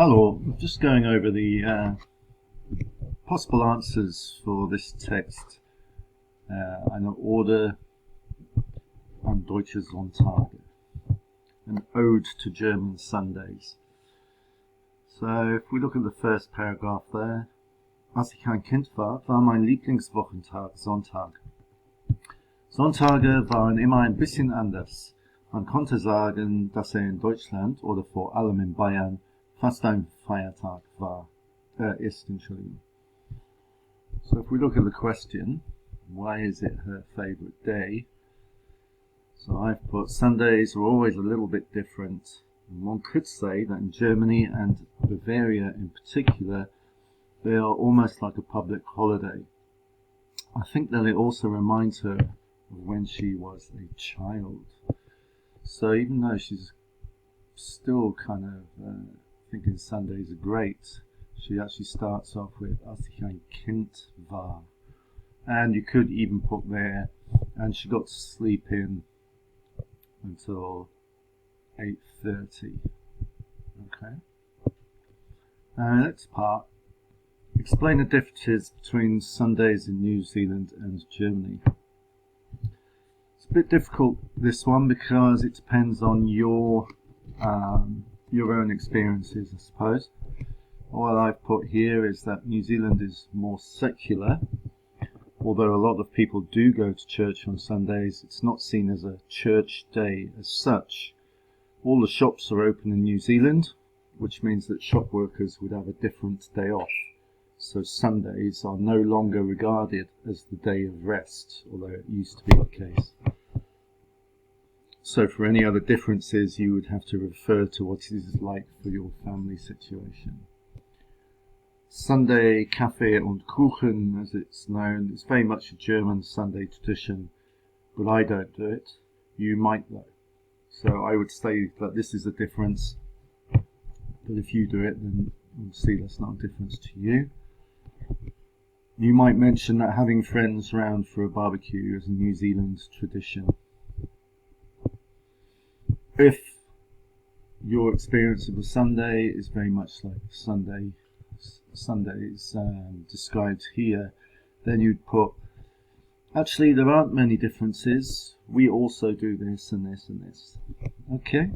Hello, just going over the possible answers for this text. Eine Ode an deutsche Sonntage, an ode to German Sundays. So if we look at the first paragraph there, als ich ein Kind war mein Lieblingswochentag Sonntag. Sonntage waren immer ein bisschen anders. Man konnte sagen, dass in Deutschland oder vor allem in Bayern fast ein Feiertag ist. So if we look at the question, why is it her favourite day? So I've put Sundays are always a little bit different. And one could say that in Germany and Bavaria in particular, they are almost like a public holiday. I think that it also reminds her of when she was a child. So even though she's still kind of thinking Sundays are great, she actually starts off with als ich ein Kind war. And you could even put there, and she got to sleep in until 8:30. Okay. Now next part, explain the differences between Sundays in New Zealand and Germany. It's a bit difficult, this one, because it depends on your own experiences, I suppose. What I've put here is that New Zealand is more secular. Although a lot of people do go to church on Sundays, it's not seen as a church day as such. All the shops are open in New Zealand, which means that shop workers would have a different day off. So Sundays are no longer regarded as the day of rest, although it used to be the case. So for any other differences, you would have to refer to what it is like for your family situation. Sunday Kaffee und Kuchen, as it's known, is very much a German Sunday tradition, but I don't do it. You might though. So I would say that this is a difference, but if you do it, then you'll see that's not a difference to you. You might mention that having friends round for a barbecue is a New Zealand tradition. If your experience of a Sunday is very much like Sundays described here, then you'd put, actually there aren't many differences, we also do this and this and this. Okay?